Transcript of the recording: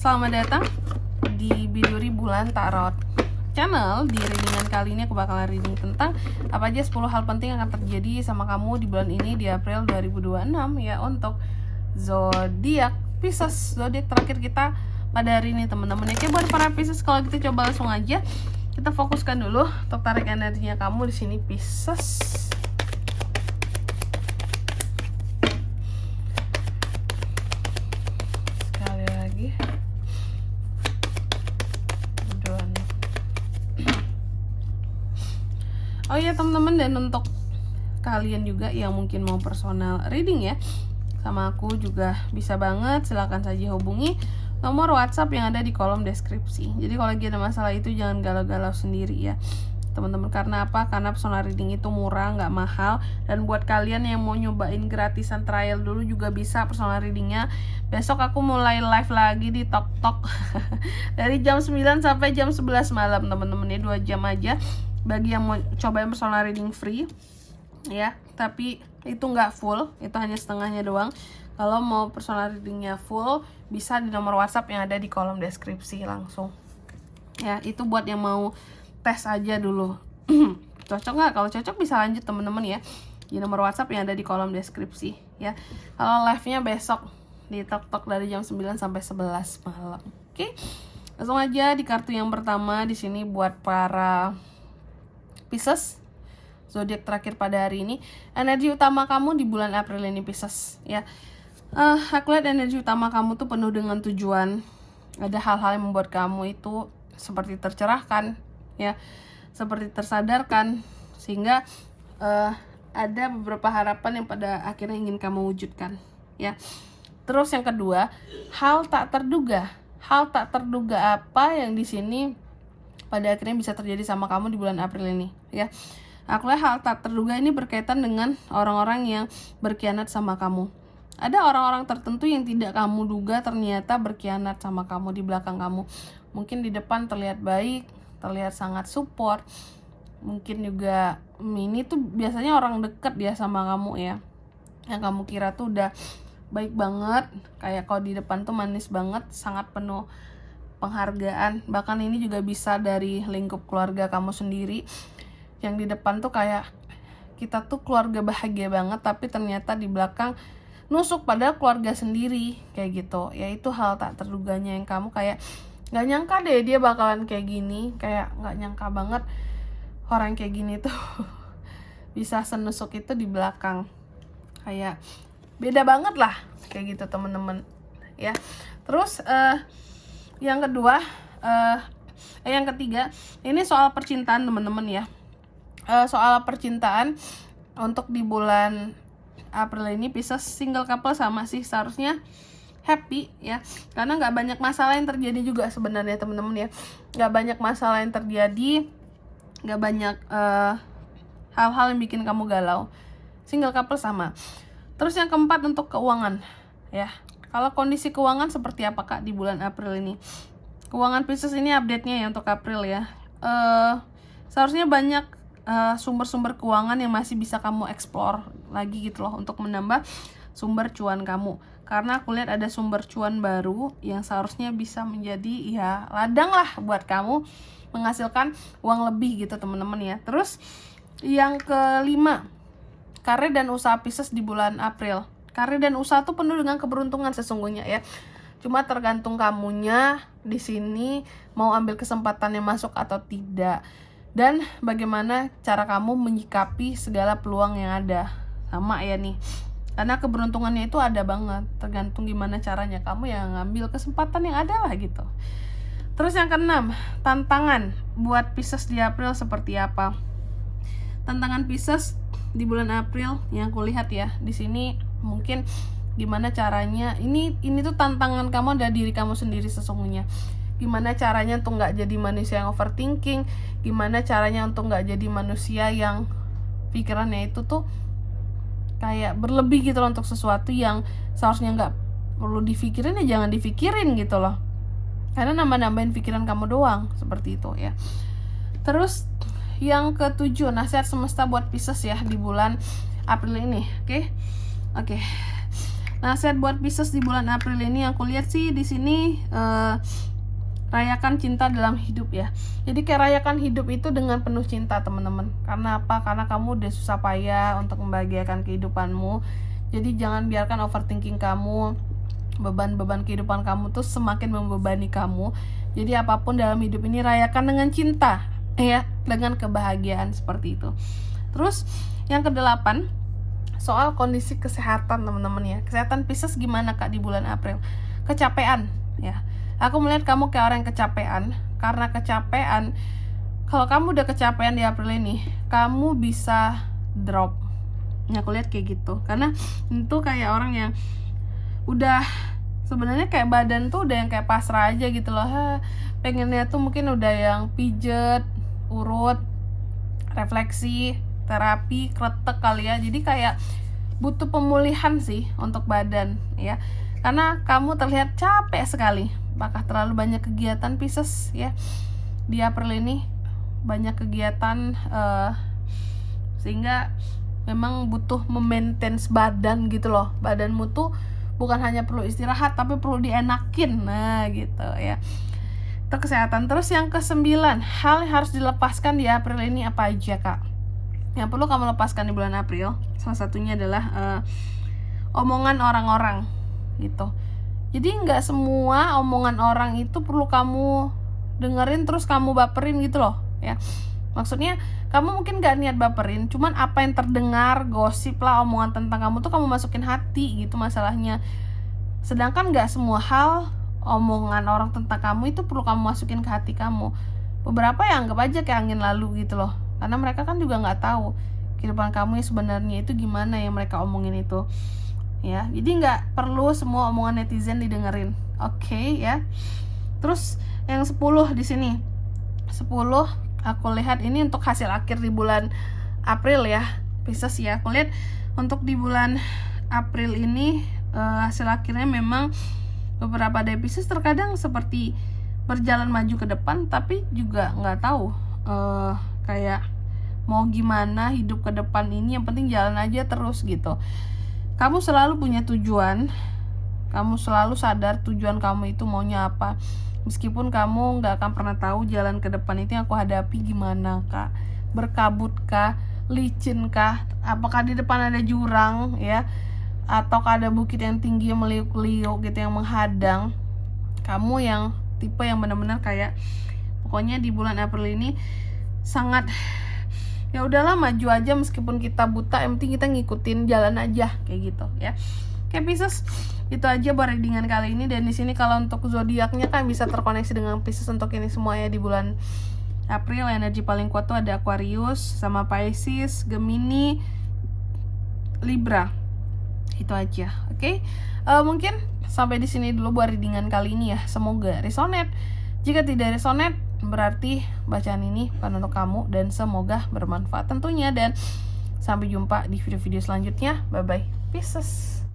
selamat datang di Biduri Bulan Tarot Channel. Di readingan kali ini aku bakalan reading tentang apa aja 10 hal penting yang akan terjadi sama kamu di bulan ini, di April 2026 ya, untuk zodiak Pisces, zodiak terakhir kita pada hari ini teman-teman. Oke, buat para Pisces, kalau gitu coba langsung aja kita fokuskan dulu untuk tarik energinya kamu di sini Pisces. Sekali lagi. Oh iya teman-teman, dan untuk kalian juga yang mungkin mau personal reading ya sama aku juga bisa banget, silahkan saja hubungi nomor WhatsApp yang ada di kolom deskripsi. Jadi kalau lagi ada masalah itu jangan galau-galau sendiri ya teman-teman. Karena apa? Karena personal reading itu murah, nggak mahal. Dan buat kalian yang mau nyobain gratisan trial dulu juga bisa personal readingnya. Besok aku mulai live lagi di TokTok dari jam 9 sampai jam 11 malam teman-teman ya, 2 jam aja bagi yang mau cobain personal reading free ya. Tapi itu nggak full, itu hanya setengahnya doang. Kalau mau personal readingnya full bisa di nomor WhatsApp yang ada di kolom deskripsi langsung ya. Itu buat yang mau tes aja dulu cocok nggak? Kalau cocok bisa lanjut temen-temen ya di nomor WhatsApp yang ada di kolom deskripsi ya. Kalau live-nya besok di TokTok dari jam 9 sampai 11 malam. Oke, langsung aja di kartu yang pertama di sini buat para Pisces, zodiak terakhir pada hari ini. Energi utama kamu di bulan April ini Pisces ya. Aku lihat energi utama kamu tuh penuh dengan tujuan. Ada hal-hal yang membuat kamu itu seperti tercerahkan ya, seperti tersadarkan, sehingga ada beberapa harapan yang pada akhirnya ingin kamu wujudkan ya. Terus yang kedua, hal tak terduga apa yang di sini pada akhirnya bisa terjadi sama kamu di bulan April ini ya. Aku lihat hal tak terduga ini berkaitan dengan orang-orang yang berkhianat sama kamu. Ada orang-orang tertentu yang tidak kamu duga ternyata berkhianat sama kamu di belakang kamu. Mungkin di depan terlihat baik, terlihat sangat support. Mungkin juga ini tuh biasanya orang deket dia sama kamu ya, yang kamu kira tuh udah baik banget, kayak kalau di depan tuh manis banget, sangat penuh penghargaan. Bahkan ini juga bisa dari lingkup keluarga kamu sendiri, yang di depan tuh kayak kita tuh keluarga bahagia banget, tapi ternyata di belakang nusuk pada keluarga sendiri kayak gitu. Yaitu hal tak terduganya yang kamu kayak nggak nyangka deh dia bakalan kayak gini, kayak nggak nyangka banget orang kayak gini tuh bisa senusuk itu di belakang. Kayak beda banget lah kayak gitu temen-temen ya. Terus yang kedua, yang ketiga, ini soal percintaan teman-teman ya. Soal percintaan untuk di bulan April ini Pisces single couple sama sih seharusnya happy ya, karena nggak banyak masalah yang terjadi juga sebenarnya teman-teman ya. Nggak banyak masalah yang terjadi, nggak banyak hal-hal yang bikin kamu galau. Single couple sama. Terus yang keempat untuk keuangan ya. Kalau kondisi keuangan seperti apa Kak di bulan April ini? Keuangan Pisces ini update-nya ya untuk April ya. Seharusnya banyak sumber-sumber keuangan yang masih bisa kamu explore lagi gitu loh, untuk menambah sumber cuan kamu. Karena aku lihat ada sumber cuan baru yang seharusnya bisa menjadi ya ladang lah buat kamu menghasilkan uang lebih gitu teman-teman ya. Terus yang kelima, karir dan usaha Pisces di bulan April. Karir dan usaha tuh penuh dengan keberuntungan sesungguhnya ya. Cuma tergantung kamunya di sini mau ambil kesempatan yang masuk atau tidak, dan bagaimana cara kamu menyikapi segala peluang yang ada. Sama ya nih, karena keberuntungannya itu ada banget, tergantung gimana caranya kamu yang ngambil kesempatan yang ada lah gitu. Terus yang keenam, tantangan buat Pisces di April seperti apa? Tantangan Pisces di bulan April yang aku lihat ya di sini, mungkin gimana caranya, ini tuh tantangan kamu dari diri kamu sendiri sesungguhnya. Gimana caranya untuk nggak jadi manusia yang overthinking, gimana caranya untuk nggak jadi manusia yang pikirannya itu tuh kayak berlebih gitu loh, untuk sesuatu yang seharusnya nggak perlu dipikirin ya jangan dipikirin gitu loh, karena nambah-nambahin pikiran kamu doang, seperti itu ya. Terus yang ketujuh, nasihat semesta buat Pisces ya di bulan April ini. Oke. Nasihat buat Pisces di bulan April ini yang aku lihat sih di sini, rayakan cinta dalam hidup ya. Jadi kayak rayakan hidup itu dengan penuh cinta teman-teman. Karena apa? Karena kamu udah susah payah untuk membahagiakan kehidupanmu. Jadi jangan biarkan overthinking kamu, beban-beban kehidupan kamu tuh semakin membebani kamu. Jadi apapun dalam hidup ini rayakan dengan cinta ya, dengan kebahagiaan seperti itu. Terus yang ke-8, soal kondisi kesehatan teman-teman ya. Kesehatan Pisces gimana Kak di bulan April? Kecapean ya. Aku melihat kamu kayak orang yang kecapean. Karena kecapean, kalau kamu udah kecapean di April ini, kamu bisa drop. Ya aku lihat kayak gitu. Karena itu kayak orang yang udah sebenarnya kayak badan tuh udah yang kayak pasrah aja gitu loh. Pengennya tuh mungkin udah yang pijet, urut, refleksi, terapi, kretek kali ya. Jadi kayak butuh pemulihan sih untuk badan ya. Karena kamu terlihat capek sekali. Apakah terlalu banyak kegiatan Pisces ya di April ini, banyak kegiatan sehingga memang butuh memaintain badan gitu loh. Badanmu tuh bukan hanya perlu istirahat tapi perlu dienakin, nah gitu ya. Itu kesehatan. Terus yang ke-9, hal yang harus dilepaskan di April ini apa aja Kak? Yang perlu kamu lepaskan di bulan April, salah satunya adalah omongan orang-orang gitu. Jadi nggak semua omongan orang itu perlu kamu dengerin terus kamu baperin gitu loh ya. Maksudnya kamu mungkin gak niat baperin, cuman apa yang terdengar, gosip lah, omongan tentang kamu tuh kamu masukin hati gitu masalahnya. Sedangkan gak semua hal omongan orang tentang kamu itu perlu kamu masukin ke hati kamu. Beberapa ya anggap aja kayak angin lalu gitu loh. Karena mereka kan juga gak tahu kehidupan kamu yang sebenarnya itu gimana yang mereka omongin itu ya. Jadi gak perlu semua omongan netizen didengerin. Oke ya. Terus yang 10 di sini. 10 aku lihat ini untuk hasil akhir di bulan April ya Pisces ya. Aku lihat untuk di bulan April ini hasil akhirnya memang beberapa dari Pisces terkadang seperti berjalan maju ke depan tapi juga nggak tahu kayak mau gimana hidup ke depan ini, yang penting jalan aja terus gitu. Kamu selalu punya tujuan, kamu selalu sadar tujuan kamu itu maunya apa. Meskipun kamu gak akan pernah tahu jalan ke depan itu yang aku hadapi gimana Kak. Berkabut kah, licin kah, apakah di depan ada jurang ya, atau ada bukit yang tinggi yang meliuk-liuk gitu yang menghadang. Kamu yang tipe yang benar-benar kayak pokoknya di bulan April ini sangat ya udahlah maju aja meskipun kita buta, yang penting kita ngikutin jalan aja kayak gitu ya. Oke Pisces, itu aja buat readingan kali ini. Dan di sini kalau untuk zodiaknya kan bisa terkoneksi dengan Pisces untuk ini semua ya di bulan April. Energi paling kuat tuh ada Aquarius sama Pisces, Gemini, Libra. Itu aja. Oke. Mungkin sampai di sini dulu buat readingan kali ini ya. Semoga resonate. Jika tidak resonate, berarti bacaan ini bukan untuk kamu dan semoga bermanfaat tentunya. Dan sampai jumpa di video-video selanjutnya. Bye bye Pisces.